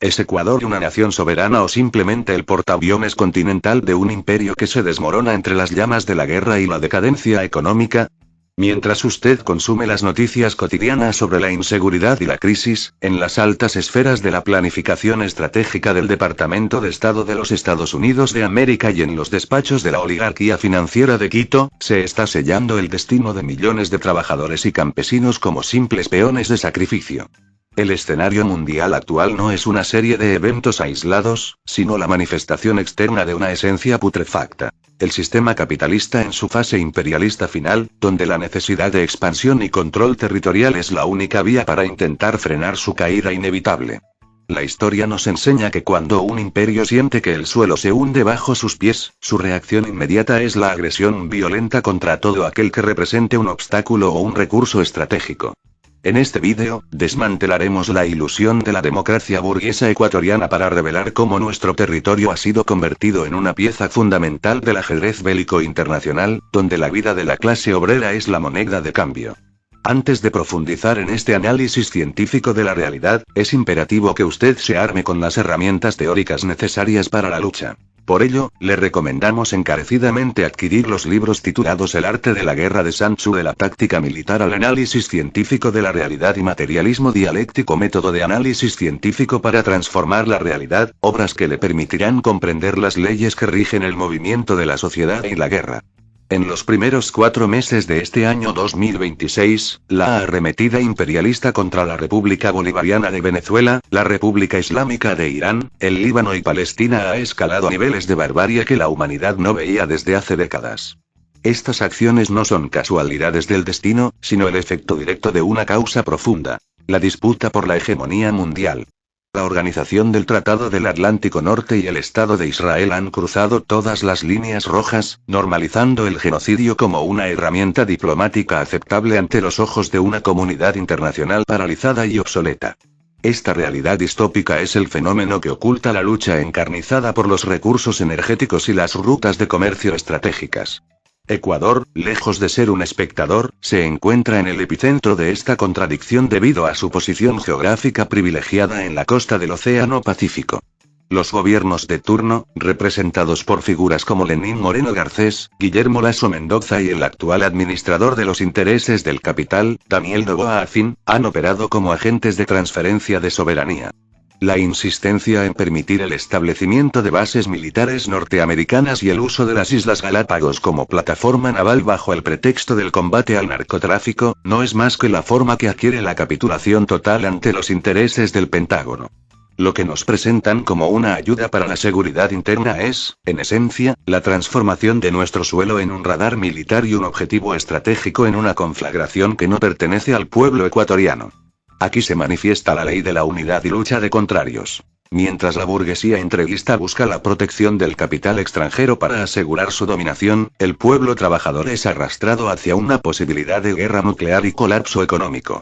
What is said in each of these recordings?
¿Es Ecuador una nación soberana o simplemente el portaaviones continental de un imperio que se desmorona entre las llamas de la guerra y la decadencia económica? Mientras usted consume las noticias cotidianas sobre la inseguridad y la crisis, en las altas esferas de la planificación estratégica del Departamento de Estado de los Estados Unidos de América y en los despachos de la oligarquía financiera de Quito, se está sellando el destino de millones de trabajadores y campesinos como simples peones de sacrificio. El escenario mundial actual no es una serie de eventos aislados, sino la manifestación externa de una esencia putrefacta. El sistema capitalista en su fase imperialista final, donde la necesidad de expansión y control territorial es la única vía para intentar frenar su caída inevitable. La historia nos enseña que cuando un imperio siente que el suelo se hunde bajo sus pies, su reacción inmediata es la agresión violenta contra todo aquel que represente un obstáculo o un recurso estratégico. En este vídeo, desmantelaremos la ilusión de la democracia burguesa ecuatoriana para revelar cómo nuestro territorio ha sido convertido en una pieza fundamental del ajedrez bélico internacional, donde la vida de la clase obrera es la moneda de cambio. Antes de profundizar en este análisis científico de la realidad, es imperativo que usted se arme con las herramientas teóricas necesarias para la lucha. Por ello, le recomendamos encarecidamente adquirir los libros titulados El arte de la guerra de Sun Tzu, de la táctica militar al análisis científico de la realidad y Materialismo dialéctico, método de análisis científico para transformar la realidad, obras que le permitirán comprender las leyes que rigen el movimiento de la sociedad y la guerra. En los primeros 4 meses de este año 2026, la arremetida imperialista contra la República Bolivariana de Venezuela, la República Islámica de Irán, el Líbano y Palestina ha escalado a niveles de barbarie que la humanidad no veía desde hace décadas. Estas acciones no son casualidades del destino, sino el efecto directo de una causa profunda: la disputa por la hegemonía mundial. La Organización del Tratado del Atlántico Norte y el Estado de Israel han cruzado todas las líneas rojas, normalizando el genocidio como una herramienta diplomática aceptable ante los ojos de una comunidad internacional paralizada y obsoleta. Esta realidad distópica es el fenómeno que oculta la lucha encarnizada por los recursos energéticos y las rutas de comercio estratégicas. Ecuador, lejos de ser un espectador, se encuentra en el epicentro de esta contradicción debido a su posición geográfica privilegiada en la costa del Océano Pacífico. Los gobiernos de turno, representados por figuras como Lenín Moreno Garcés, Guillermo Lasso Mendoza y el actual administrador de los intereses del capital, Daniel Noboa Afín, han operado como agentes de transferencia de soberanía. La insistencia en permitir el establecimiento de bases militares norteamericanas y el uso de las Islas Galápagos como plataforma naval bajo el pretexto del combate al narcotráfico, no es más que la forma que adquiere la capitulación total ante los intereses del Pentágono. Lo que nos presentan como una ayuda para la seguridad interna es, en esencia, la transformación de nuestro suelo en un radar militar y un objetivo estratégico en una conflagración que no pertenece al pueblo ecuatoriano. Aquí se manifiesta la ley de la unidad y lucha de contrarios. Mientras la burguesía entreguista busca la protección del capital extranjero para asegurar su dominación, el pueblo trabajador es arrastrado hacia una posibilidad de guerra nuclear y colapso económico.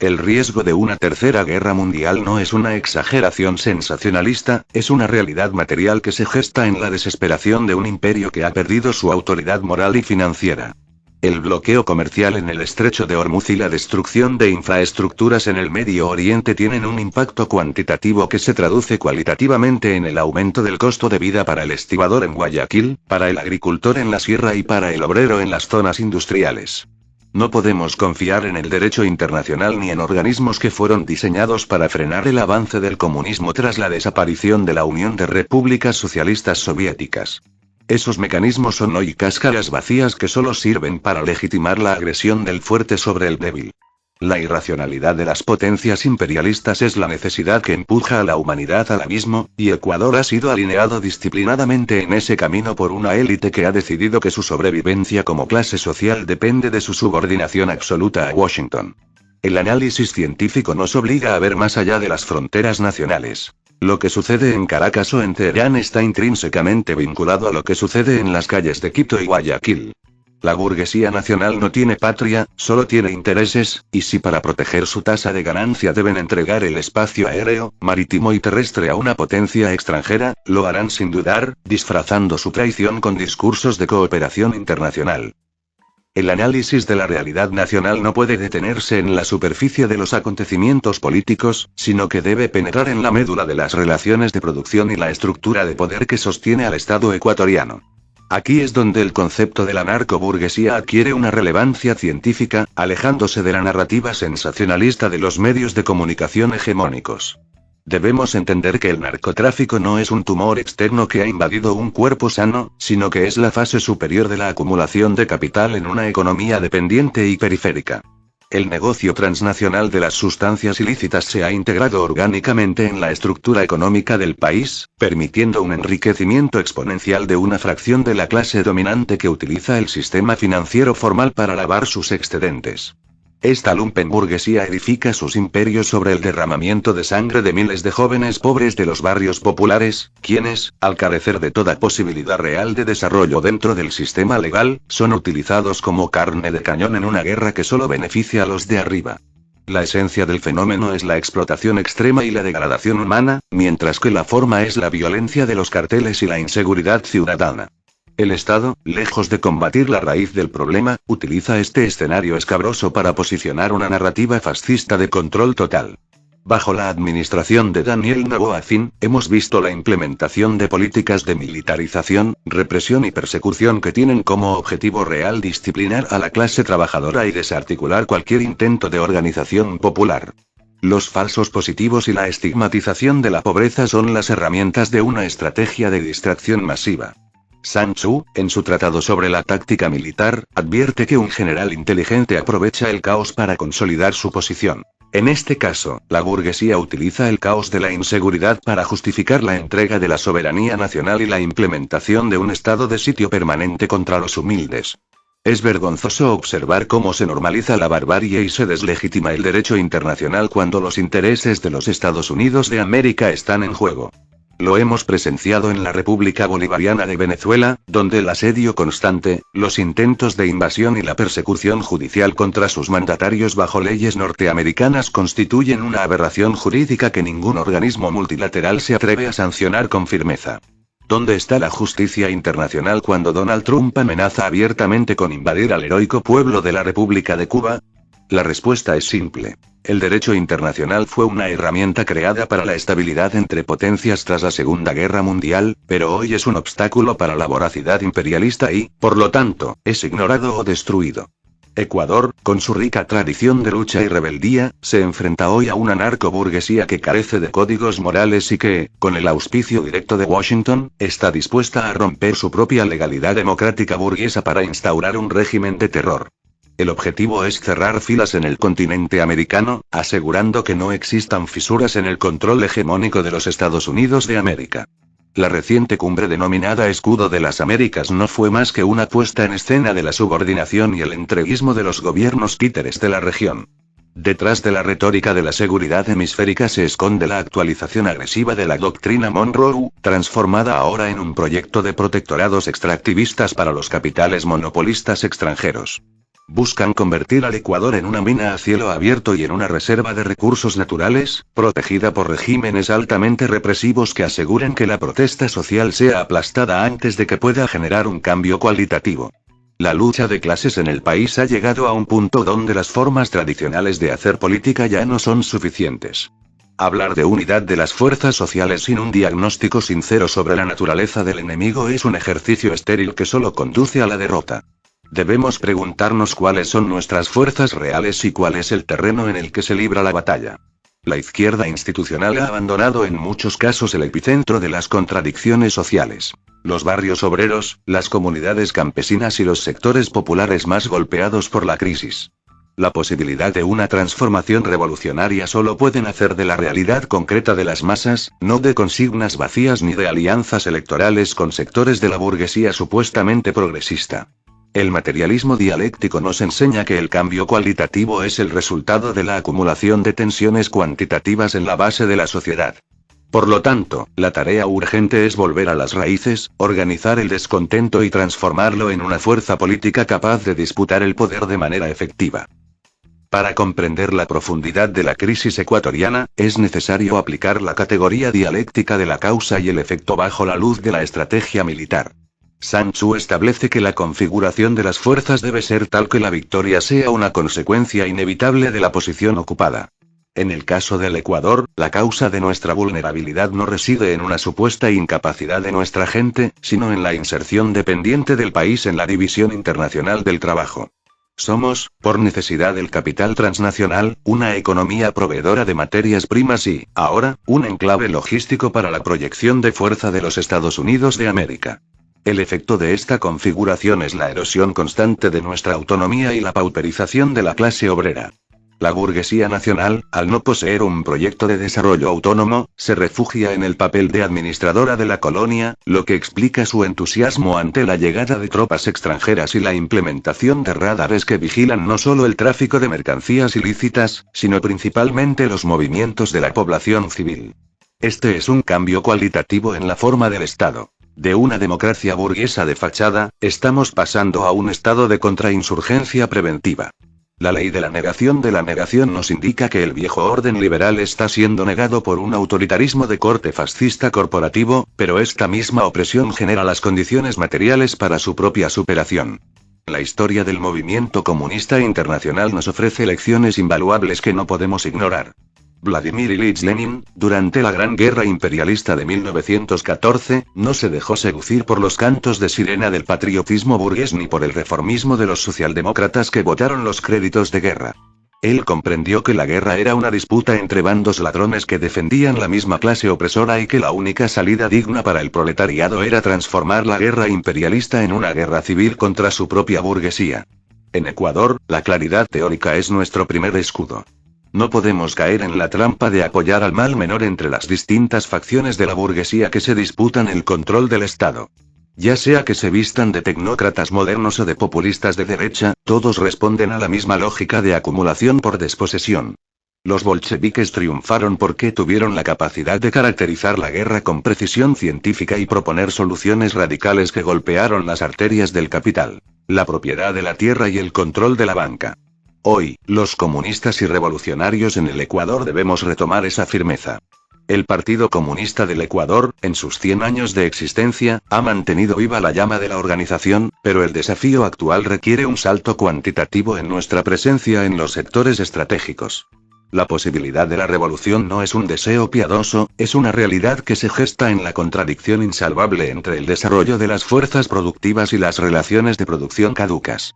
El riesgo de una tercera guerra mundial no es una exageración sensacionalista, es una realidad material que se gesta en la desesperación de un imperio que ha perdido su autoridad moral y financiera. El bloqueo comercial en el estrecho de Hormuz y la destrucción de infraestructuras en el Medio Oriente tienen un impacto cuantitativo que se traduce cualitativamente en el aumento del costo de vida para el estibador en Guayaquil, para el agricultor en la sierra y para el obrero en las zonas industriales. No podemos confiar en el derecho internacional ni en organismos que fueron diseñados para frenar el avance del comunismo tras la desaparición de la Unión de Repúblicas Socialistas Soviéticas. Esos mecanismos son hoy cáscaras vacías que solo sirven para legitimar la agresión del fuerte sobre el débil. La irracionalidad de las potencias imperialistas es la necesidad que empuja a la humanidad al abismo, y Ecuador ha sido alineado disciplinadamente en ese camino por una élite que ha decidido que su sobrevivencia como clase social depende de su subordinación absoluta a Washington. El análisis científico nos obliga a ver más allá de las fronteras nacionales. Lo que sucede en Caracas o en Teherán está intrínsecamente vinculado a lo que sucede en las calles de Quito y Guayaquil. La burguesía nacional no tiene patria, solo tiene intereses, y si para proteger su tasa de ganancia deben entregar el espacio aéreo, marítimo y terrestre a una potencia extranjera, lo harán sin dudar, disfrazando su traición con discursos de cooperación internacional. El análisis de la realidad nacional no puede detenerse en la superficie de los acontecimientos políticos, sino que debe penetrar en la médula de las relaciones de producción y la estructura de poder que sostiene al Estado ecuatoriano. Aquí es donde el concepto de la narcoburguesía adquiere una relevancia científica, alejándose de la narrativa sensacionalista de los medios de comunicación hegemónicos. Debemos entender que el narcotráfico no es un tumor externo que ha invadido un cuerpo sano, sino que es la fase superior de la acumulación de capital en una economía dependiente y periférica. El negocio transnacional de las sustancias ilícitas se ha integrado orgánicamente en la estructura económica del país, permitiendo un enriquecimiento exponencial de una fracción de la clase dominante que utiliza el sistema financiero formal para lavar sus excedentes. Esta lumpenburguesía edifica sus imperios sobre el derramamiento de sangre de miles de jóvenes pobres de los barrios populares, quienes, al carecer de toda posibilidad real de desarrollo dentro del sistema legal, son utilizados como carne de cañón en una guerra que solo beneficia a los de arriba. La esencia del fenómeno es la explotación extrema y la degradación humana, mientras que la forma es la violencia de los carteles y la inseguridad ciudadana. El Estado, lejos de combatir la raíz del problema, utiliza este escenario escabroso para posicionar una narrativa fascista de control total. Bajo la administración de Daniel Noboa Fin, hemos visto la implementación de políticas de militarización, represión y persecución que tienen como objetivo real disciplinar a la clase trabajadora y desarticular cualquier intento de organización popular. Los falsos positivos y la estigmatización de la pobreza son las herramientas de una estrategia de distracción masiva. Sun Tzu, en su tratado sobre la táctica militar, advierte que un general inteligente aprovecha el caos para consolidar su posición. En este caso, la burguesía utiliza el caos de la inseguridad para justificar la entrega de la soberanía nacional y la implementación de un estado de sitio permanente contra los humildes. Es vergonzoso observar cómo se normaliza la barbarie y se deslegitima el derecho internacional cuando los intereses de los Estados Unidos de América están en juego. Lo hemos presenciado en la República Bolivariana de Venezuela, donde el asedio constante, los intentos de invasión y la persecución judicial contra sus mandatarios bajo leyes norteamericanas constituyen una aberración jurídica que ningún organismo multilateral se atreve a sancionar con firmeza. ¿Dónde está la justicia internacional cuando Donald Trump amenaza abiertamente con invadir al heroico pueblo de la República de Cuba? La respuesta es simple. El derecho internacional fue una herramienta creada para la estabilidad entre potencias tras la Segunda Guerra Mundial, pero hoy es un obstáculo para la voracidad imperialista y, por lo tanto, es ignorado o destruido. Ecuador, con su rica tradición de lucha y rebeldía, se enfrenta hoy a una narcoburguesía que carece de códigos morales y que, con el auspicio directo de Washington, está dispuesta a romper su propia legalidad democrática burguesa para instaurar un régimen de terror. El objetivo es cerrar filas en el continente americano, asegurando que no existan fisuras en el control hegemónico de los Estados Unidos de América. La reciente cumbre denominada Escudo de las Américas no fue más que una puesta en escena de la subordinación y el entreguismo de los gobiernos títeres de la región. Detrás de la retórica de la seguridad hemisférica se esconde la actualización agresiva de la doctrina Monroe, transformada ahora en un proyecto de protectorados extractivistas para los capitales monopolistas extranjeros. Buscan convertir al Ecuador en una mina a cielo abierto y en una reserva de recursos naturales, protegida por regímenes altamente represivos que aseguran que la protesta social sea aplastada antes de que pueda generar un cambio cualitativo. La lucha de clases en el país ha llegado a un punto donde las formas tradicionales de hacer política ya no son suficientes. Hablar de unidad de las fuerzas sociales sin un diagnóstico sincero sobre la naturaleza del enemigo es un ejercicio estéril que solo conduce a la derrota. Debemos preguntarnos cuáles son nuestras fuerzas reales y cuál es el terreno en el que se libra la batalla. La izquierda institucional ha abandonado en muchos casos el epicentro de las contradicciones sociales. Los barrios obreros, las comunidades campesinas y los sectores populares más golpeados por la crisis. La posibilidad de una transformación revolucionaria solo puede nacer de la realidad concreta de las masas, no de consignas vacías ni de alianzas electorales con sectores de la burguesía supuestamente progresista. El materialismo dialéctico nos enseña que el cambio cualitativo es el resultado de la acumulación de tensiones cuantitativas en la base de la sociedad. Por lo tanto, la tarea urgente es volver a las raíces, organizar el descontento y transformarlo en una fuerza política capaz de disputar el poder de manera efectiva. Para comprender la profundidad de la crisis ecuatoriana, es necesario aplicar la categoría dialéctica de la causa y el efecto bajo la luz de la estrategia militar. Sun Tzu establece que la configuración de las fuerzas debe ser tal que la victoria sea una consecuencia inevitable de la posición ocupada. En el caso del Ecuador, la causa de nuestra vulnerabilidad no reside en una supuesta incapacidad de nuestra gente, sino en la inserción dependiente del país en la división internacional del trabajo. Somos, por necesidad del capital transnacional, una economía proveedora de materias primas y, ahora, un enclave logístico para la proyección de fuerza de los Estados Unidos de América. El efecto de esta configuración es la erosión constante de nuestra autonomía y la pauperización de la clase obrera. La burguesía nacional, al no poseer un proyecto de desarrollo autónomo, se refugia en el papel de administradora de la colonia, lo que explica su entusiasmo ante la llegada de tropas extranjeras y la implementación de radares que vigilan no solo el tráfico de mercancías ilícitas, sino principalmente los movimientos de la población civil. Este es un cambio cualitativo en la forma del Estado. De una democracia burguesa de fachada, estamos pasando a un estado de contrainsurgencia preventiva. La ley de la negación nos indica que el viejo orden liberal está siendo negado por un autoritarismo de corte fascista corporativo, pero esta misma opresión genera las condiciones materiales para su propia superación. La historia del movimiento comunista internacional nos ofrece lecciones invaluables que no podemos ignorar. Vladimir Ilich Lenin, durante la Gran Guerra Imperialista de 1914, no se dejó seducir por los cantos de sirena del patriotismo burgués ni por el reformismo de los socialdemócratas que votaron los créditos de guerra. Él comprendió que la guerra era una disputa entre bandos ladrones que defendían la misma clase opresora y que la única salida digna para el proletariado era transformar la guerra imperialista en una guerra civil contra su propia burguesía. En Ecuador, la claridad teórica es nuestro primer escudo. No podemos caer en la trampa de apoyar al mal menor entre las distintas facciones de la burguesía que se disputan el control del Estado. Ya sea que se vistan de tecnócratas modernos o de populistas de derecha, todos responden a la misma lógica de acumulación por desposesión. Los bolcheviques triunfaron porque tuvieron la capacidad de caracterizar la guerra con precisión científica y proponer soluciones radicales que golpearon las arterias del capital, la propiedad de la tierra y el control de la banca. Hoy, los comunistas y revolucionarios en el Ecuador debemos retomar esa firmeza. El Partido Comunista del Ecuador, en sus 100 años de existencia, ha mantenido viva la llama de la organización, pero el desafío actual requiere un salto cuantitativo en nuestra presencia en los sectores estratégicos. La posibilidad de la revolución no es un deseo piadoso, es una realidad que se gesta en la contradicción insalvable entre el desarrollo de las fuerzas productivas y las relaciones de producción caducas.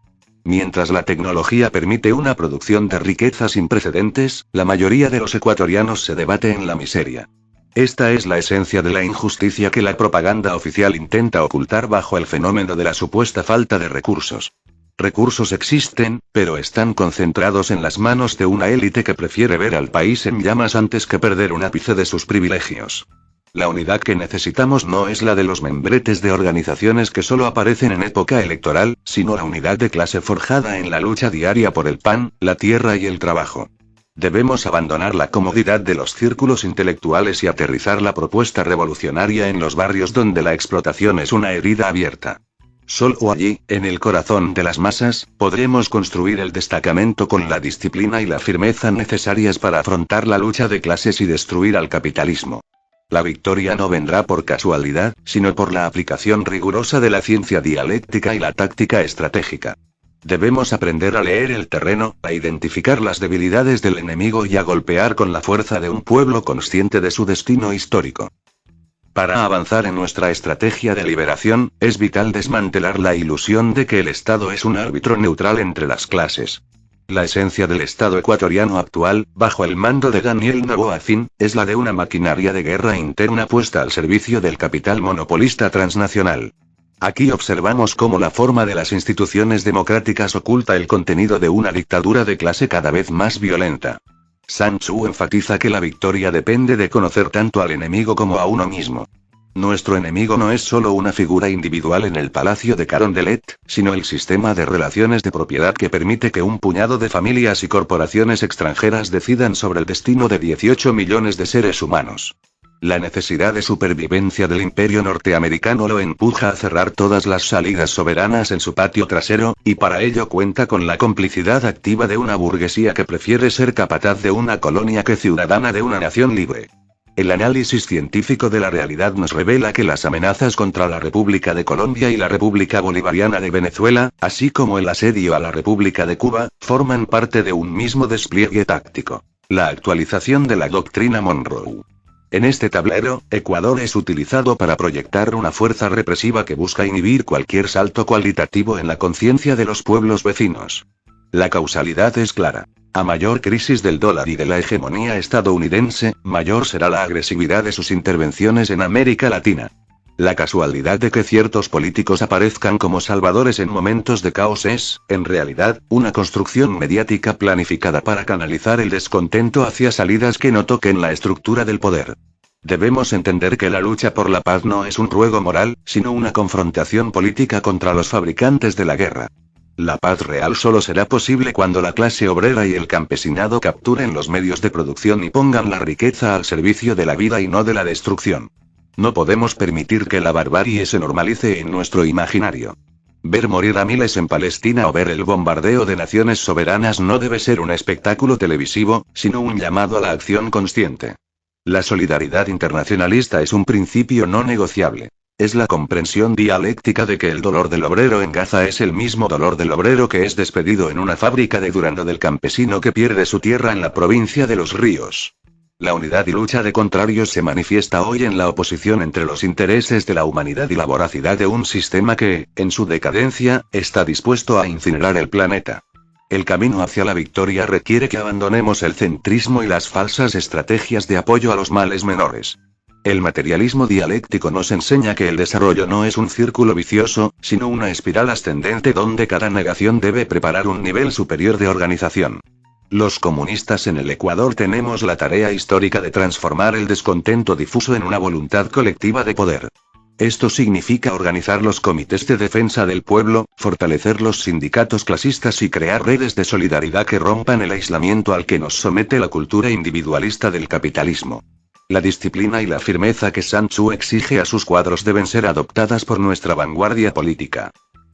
Mientras la tecnología permite una producción de riqueza sin precedentes, la mayoría de los ecuatorianos se debate en la miseria. Esta es la esencia de la injusticia que la propaganda oficial intenta ocultar bajo el fenómeno de la supuesta falta de recursos. Recursos existen, pero están concentrados en las manos de una élite que prefiere ver al país en llamas antes que perder un ápice de sus privilegios. La unidad que necesitamos no es la de los membretes de organizaciones que solo aparecen en época electoral, sino la unidad de clase forjada en la lucha diaria por el pan, la tierra y el trabajo. Debemos abandonar la comodidad de los círculos intelectuales y aterrizar la propuesta revolucionaria en los barrios donde la explotación es una herida abierta. Solo allí, en el corazón de las masas, podremos construir el destacamento con la disciplina y la firmeza necesarias para afrontar la lucha de clases y destruir al capitalismo. La victoria no vendrá por casualidad, sino por la aplicación rigurosa de la ciencia dialéctica y la táctica estratégica. Debemos aprender a leer el terreno, a identificar las debilidades del enemigo y a golpear con la fuerza de un pueblo consciente de su destino histórico. Para avanzar en nuestra estrategia de liberación, es vital desmantelar la ilusión de que el Estado es un árbitro neutral entre las clases. La esencia del Estado ecuatoriano actual, bajo el mando de Daniel Noboa Fin, es la de una maquinaria de guerra interna puesta al servicio del capital monopolista transnacional. Aquí observamos cómo la forma de las instituciones democráticas oculta el contenido de una dictadura de clase cada vez más violenta. Sun Tzu enfatiza que la victoria depende de conocer tanto al enemigo como a uno mismo. Nuestro enemigo no es solo una figura individual en el Palacio de Carondelet, sino el sistema de relaciones de propiedad que permite que un puñado de familias y corporaciones extranjeras decidan sobre el destino de 18 millones de seres humanos. La necesidad de supervivencia del imperio norteamericano lo empuja a cerrar todas las salidas soberanas en su patio trasero, y para ello cuenta con la complicidad activa de una burguesía que prefiere ser capataz de una colonia que ciudadana de una nación libre. El análisis científico de la realidad nos revela que las amenazas contra la República de Colombia y la República Bolivariana de Venezuela, así como el asedio a la República de Cuba, forman parte de un mismo despliegue táctico: la actualización de la doctrina Monroe. En este tablero, Ecuador es utilizado para proyectar una fuerza represiva que busca inhibir cualquier salto cualitativo en la conciencia de los pueblos vecinos. La causalidad es clara. A mayor crisis del dólar y de la hegemonía estadounidense, mayor será la agresividad de sus intervenciones en América Latina. La casualidad de que ciertos políticos aparezcan como salvadores en momentos de caos es, en realidad, una construcción mediática planificada para canalizar el descontento hacia salidas que no toquen la estructura del poder. Debemos entender que la lucha por la paz no es un ruego moral, sino una confrontación política contra los fabricantes de la guerra. La paz real solo será posible cuando la clase obrera y el campesinado capturen los medios de producción y pongan la riqueza al servicio de la vida y no de la destrucción. No podemos permitir que la barbarie se normalice en nuestro imaginario. Ver morir a miles en Palestina o ver el bombardeo de naciones soberanas no debe ser un espectáculo televisivo, sino un llamado a la acción consciente. La solidaridad internacionalista es un principio no negociable. Es la comprensión dialéctica de que el dolor del obrero en Gaza es el mismo dolor del obrero que es despedido en una fábrica de Durango, del campesino que pierde su tierra en la provincia de Los Ríos. La unidad y lucha de contrarios se manifiesta hoy en la oposición entre los intereses de la humanidad y la voracidad de un sistema que, en su decadencia, está dispuesto a incinerar el planeta. El camino hacia la victoria requiere que abandonemos el centrismo y las falsas estrategias de apoyo a los males menores. El materialismo dialéctico nos enseña que el desarrollo no es un círculo vicioso, sino una espiral ascendente donde cada negación debe preparar un nivel superior de organización. Los comunistas en el Ecuador tenemos la tarea histórica de transformar el descontento difuso en una voluntad colectiva de poder. Esto significa organizar los comités de defensa del pueblo, fortalecer los sindicatos clasistas y crear redes de solidaridad que rompan el aislamiento al que nos somete la cultura individualista del capitalismo. La disciplina y la firmeza que Sun Tzu exige a sus cuadros deben ser adoptadas por nuestra vanguardia política.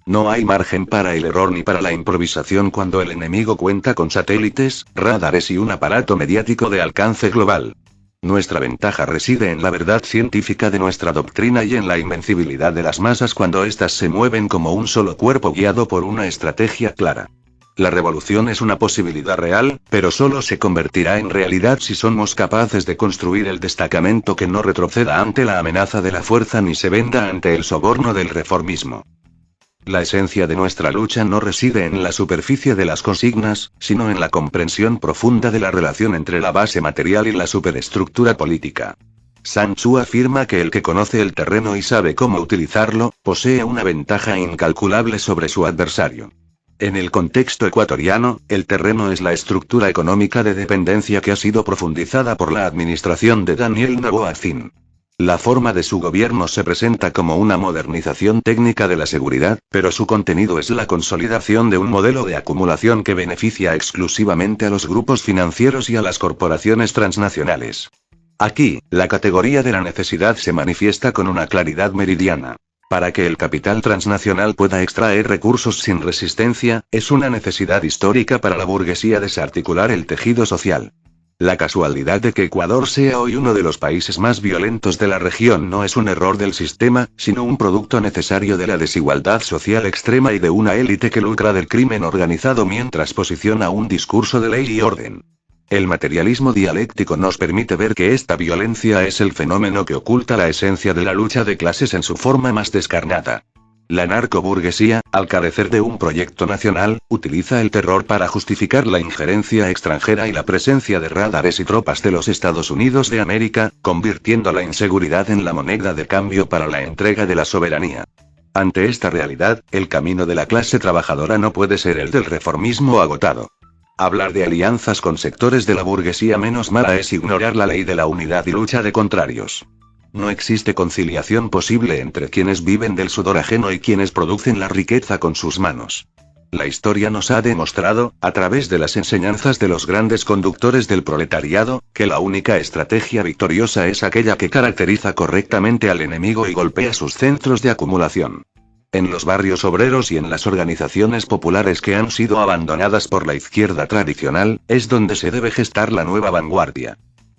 No hay margen para el error ni para la improvisación cuando el enemigo cuenta con satélites, radares y un aparato mediático de alcance global. Nuestra ventaja reside en la verdad científica de nuestra doctrina y en la invencibilidad de las masas cuando éstas se mueven como un solo cuerpo guiado por una estrategia clara. La revolución es una posibilidad real, pero solo se convertirá en realidad si somos capaces de construir el destacamento que no retroceda ante la amenaza de la fuerza ni se venda ante el soborno del reformismo. La esencia de nuestra lucha no reside en la superficie de las consignas, sino en la comprensión profunda de la relación entre la base material y la superestructura política. Sun Tzu afirma que el que conoce el terreno y sabe cómo utilizarlo, posee una ventaja incalculable sobre su adversario. En el contexto ecuatoriano, el terreno es la estructura económica de dependencia que ha sido profundizada por la administración de Daniel Noboa Zin. La forma de su gobierno se presenta como una modernización técnica de la seguridad, pero su contenido es la consolidación de un modelo de acumulación que beneficia exclusivamente a los grupos financieros y a las corporaciones transnacionales. Aquí, la categoría de la necesidad se manifiesta con una claridad meridiana. Para que el capital transnacional pueda extraer recursos sin resistencia, es una necesidad histórica para la burguesía desarticular el tejido social. La casualidad de que Ecuador sea hoy uno de los países más violentos de la región no es un error del sistema, sino un producto necesario de la desigualdad social extrema y de una élite que lucra del crimen organizado mientras posiciona un discurso de ley y orden. El materialismo dialéctico nos permite ver que esta violencia es el fenómeno que oculta la esencia de la lucha de clases en su forma más descarnada. La narcoburguesía, al carecer de un proyecto nacional, utiliza el terror para justificar la injerencia extranjera y la presencia de radares y tropas de los Estados Unidos de América, convirtiendo la inseguridad en la moneda de cambio para la entrega de la soberanía. Ante esta realidad, el camino de la clase trabajadora no puede ser el del reformismo agotado. Hablar de alianzas con sectores de la burguesía menos mala es ignorar la ley de la unidad y lucha de contrarios. No existe conciliación posible entre quienes viven del sudor ajeno y quienes producen la riqueza con sus manos. La historia nos ha demostrado, a través de las enseñanzas de los grandes conductores del proletariado, que la única estrategia victoriosa es aquella que caracteriza correctamente al enemigo y golpea sus centros de acumulación. En los barrios obreros y en las organizaciones populares que han sido abandonadas por la izquierda tradicional, es donde se debe gestar la nueva vanguardia.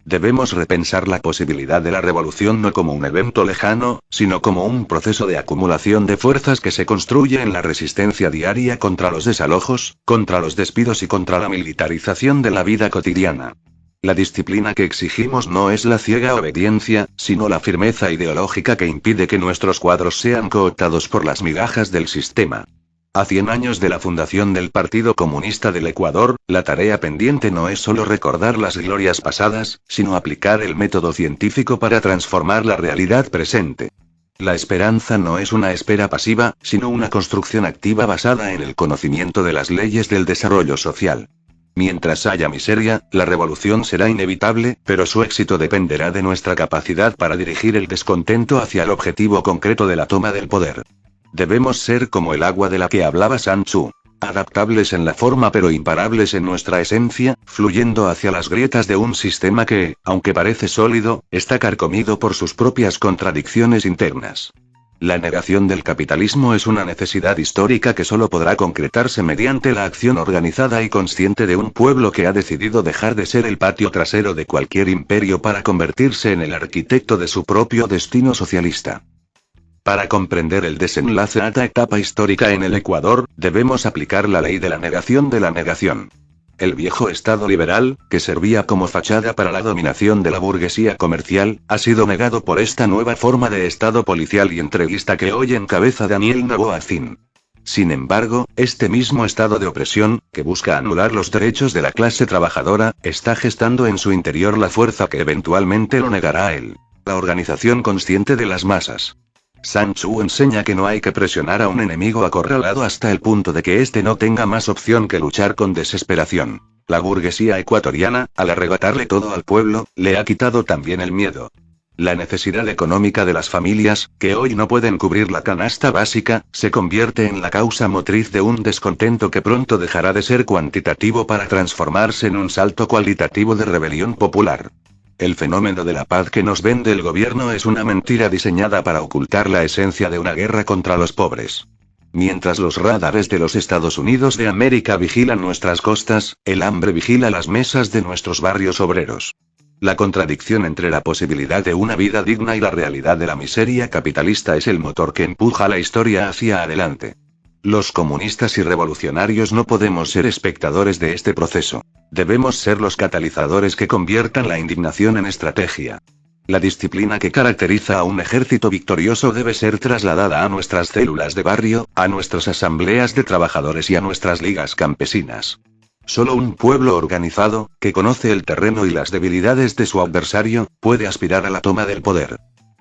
Debemos repensar la posibilidad de la revolución no como un evento lejano, sino como un proceso de acumulación de fuerzas que se construye en la resistencia diaria contra los desalojos, contra los despidos y contra la militarización de la vida cotidiana. La disciplina que exigimos no es la ciega obediencia, sino la firmeza ideológica que impide que nuestros cuadros sean cooptados por las migajas del sistema. A 100 años de la fundación del Partido Comunista del Ecuador, la tarea pendiente no es solo recordar las glorias pasadas, sino aplicar el método científico para transformar la realidad presente. La esperanza no es una espera pasiva, sino una construcción activa basada en el conocimiento de las leyes del desarrollo social. Mientras haya miseria, la revolución será inevitable, pero su éxito dependerá de nuestra capacidad para dirigir el descontento hacia el objetivo concreto de la toma del poder. Debemos ser como el agua de la que hablaba Sun Tzu, adaptables en la forma pero imparables en nuestra esencia, fluyendo hacia las grietas de un sistema que, aunque parece sólido, está carcomido por sus propias contradicciones internas. La negación del capitalismo es una necesidad histórica que solo podrá concretarse mediante la acción organizada y consciente de un pueblo que ha decidido dejar de ser el patio trasero de cualquier imperio para convertirse en el arquitecto de su propio destino socialista. Para comprender el desenlace a esta etapa histórica en el Ecuador, debemos aplicar la ley de la negación de la negación. El viejo Estado liberal, que servía como fachada para la dominación de la burguesía comercial, ha sido negado por esta nueva forma de Estado policial y entreguista que hoy encabeza Daniel Noboa Fin. Sin embargo, este mismo estado de opresión, que busca anular los derechos de la clase trabajadora, está gestando en su interior la fuerza que eventualmente lo negará a él: la organización consciente de las masas. Sun Tzu enseña que no hay que presionar a un enemigo acorralado hasta el punto de que éste no tenga más opción que luchar con desesperación. La burguesía ecuatoriana, al arrebatarle todo al pueblo, le ha quitado también el miedo. La necesidad económica de las familias, que hoy no pueden cubrir la canasta básica, se convierte en la causa motriz de un descontento que pronto dejará de ser cuantitativo para transformarse en un salto cualitativo de rebelión popular. El fenómeno de la paz que nos vende el gobierno es una mentira diseñada para ocultar la esencia de una guerra contra los pobres. Mientras los radares de los Estados Unidos de América vigilan nuestras costas, el hambre vigila las mesas de nuestros barrios obreros. La contradicción entre la posibilidad de una vida digna y la realidad de la miseria capitalista es el motor que empuja la historia hacia adelante. Los comunistas y revolucionarios no podemos ser espectadores de este proceso. Debemos ser los catalizadores que conviertan la indignación en estrategia. La disciplina que caracteriza a un ejército victorioso debe ser trasladada a nuestras células de barrio, a nuestras asambleas de trabajadores y a nuestras ligas campesinas. Solo un pueblo organizado, que conoce el terreno y las debilidades de su adversario, puede aspirar a la toma del poder.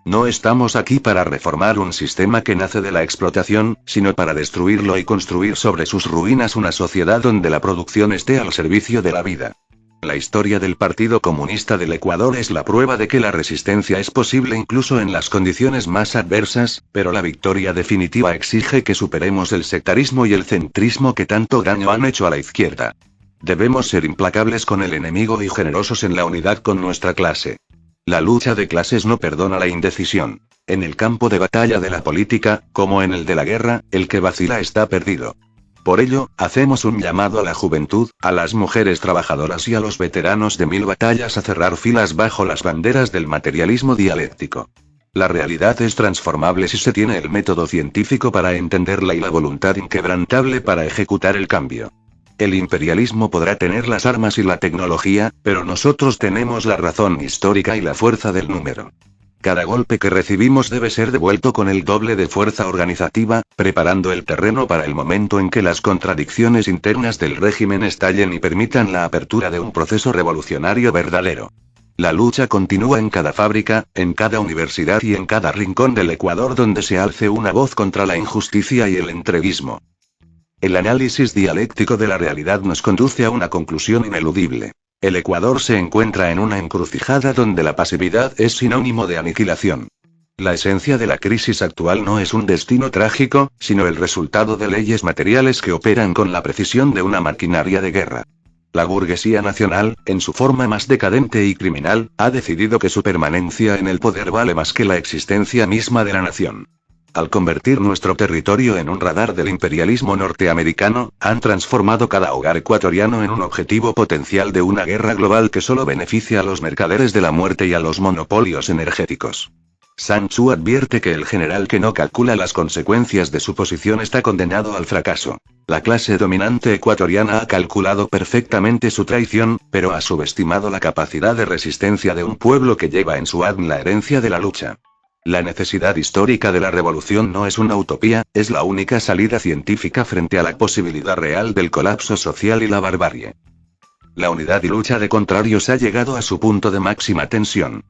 No estamos aquí para reformar un sistema que nace de la explotación, sino para destruirlo y construir sobre sus ruinas una sociedad donde la producción esté al servicio de la vida. La historia del Partido Comunista del Ecuador es la prueba de que la resistencia es posible incluso en las condiciones más adversas, pero la victoria definitiva exige que superemos el sectarismo y el centrismo que tanto daño han hecho a la izquierda. Debemos ser implacables con el enemigo y generosos en la unidad con nuestra clase. La lucha de clases no perdona la indecisión. En el campo de batalla de la política, como en el de la guerra, el que vacila está perdido. Por ello, hacemos un llamado a la juventud, a las mujeres trabajadoras y a los veteranos de 1000 batallas a cerrar filas bajo las banderas del materialismo dialéctico. La realidad es transformable si se tiene el método científico para entenderla y la voluntad inquebrantable para ejecutar el cambio. El imperialismo podrá tener las armas y la tecnología, pero nosotros tenemos la razón histórica y la fuerza del número. Cada golpe que recibimos debe ser devuelto con el doble de fuerza organizativa, preparando el terreno para el momento en que las contradicciones internas del régimen estallen y permitan la apertura de un proceso revolucionario verdadero. La lucha continúa en cada fábrica, en cada universidad y en cada rincón del Ecuador donde se alce una voz contra la injusticia y el entreguismo. El análisis dialéctico de la realidad nos conduce a una conclusión ineludible. El Ecuador se encuentra en una encrucijada donde la pasividad es sinónimo de aniquilación. La esencia de la crisis actual no es un destino trágico, sino el resultado de leyes materiales que operan con la precisión de una maquinaria de guerra. La burguesía nacional, en su forma más decadente y criminal, ha decidido que su permanencia en el poder vale más que la existencia misma de la nación. Al convertir nuestro territorio en un radar del imperialismo norteamericano, han transformado cada hogar ecuatoriano en un objetivo potencial de una guerra global que solo beneficia a los mercaderes de la muerte y a los monopolios energéticos. Sun Tzu advierte que el general que no calcula las consecuencias de su posición está condenado al fracaso. La clase dominante ecuatoriana ha calculado perfectamente su traición, pero ha subestimado la capacidad de resistencia de un pueblo que lleva en su ADN la herencia de la lucha. La necesidad histórica de la revolución no es una utopía, es la única salida científica frente a la posibilidad real del colapso social y la barbarie. La unidad y lucha de contrarios ha llegado a su punto de máxima tensión.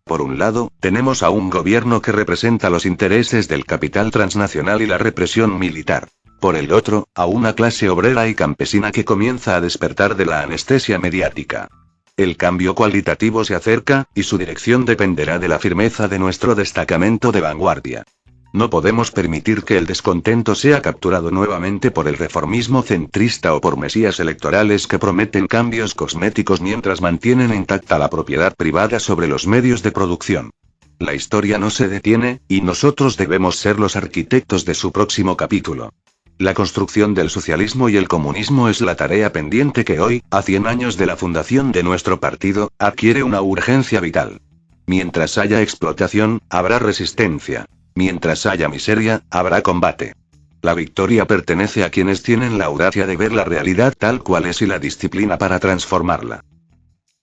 Por un lado, tenemos a un gobierno que representa los intereses del capital transnacional y la represión militar. Por el otro, a una clase obrera y campesina que comienza a despertar de la anestesia mediática. El cambio cualitativo se acerca, y su dirección dependerá de la firmeza de nuestro destacamento de vanguardia. No podemos permitir que el descontento sea capturado nuevamente por el reformismo centrista o por mesías electorales que prometen cambios cosméticos mientras mantienen intacta la propiedad privada sobre los medios de producción. La historia no se detiene, y nosotros debemos ser los arquitectos de su próximo capítulo. La construcción del socialismo y el comunismo es la tarea pendiente que hoy, a 100 años de la fundación de nuestro partido, adquiere una urgencia vital. Mientras haya explotación, habrá resistencia. Mientras haya miseria, habrá combate. La victoria pertenece a quienes tienen la audacia de ver la realidad tal cual es y la disciplina para transformarla.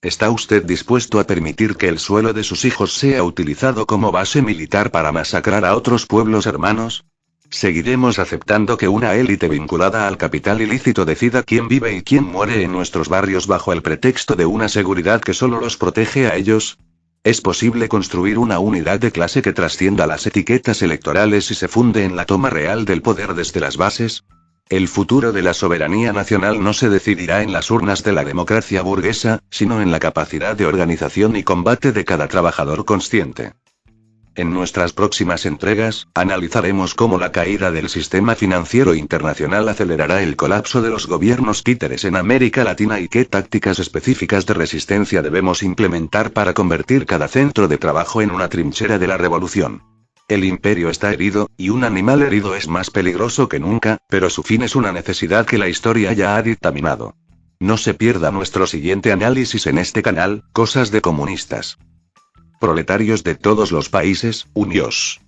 ¿Está usted dispuesto a permitir que el suelo de sus hijos sea utilizado como base militar para masacrar a otros pueblos hermanos? ¿Seguiremos aceptando que una élite vinculada al capital ilícito decida quién vive y quién muere en nuestros barrios bajo el pretexto de una seguridad que solo los protege a ellos? ¿Es posible construir una unidad de clase que trascienda las etiquetas electorales y se funde en la toma real del poder desde las bases? El futuro de la soberanía nacional no se decidirá en las urnas de la democracia burguesa, sino en la capacidad de organización y combate de cada trabajador consciente. En nuestras próximas entregas, analizaremos cómo la caída del sistema financiero internacional acelerará el colapso de los gobiernos títeres en América Latina y qué tácticas específicas de resistencia debemos implementar para convertir cada centro de trabajo en una trinchera de la revolución. El imperio está herido, y un animal herido es más peligroso que nunca, pero su fin es una necesidad que la historia ya ha dictaminado. No se pierda nuestro siguiente análisis en este canal, Cosas de Comunistas. Proletarios de todos los países, uníos.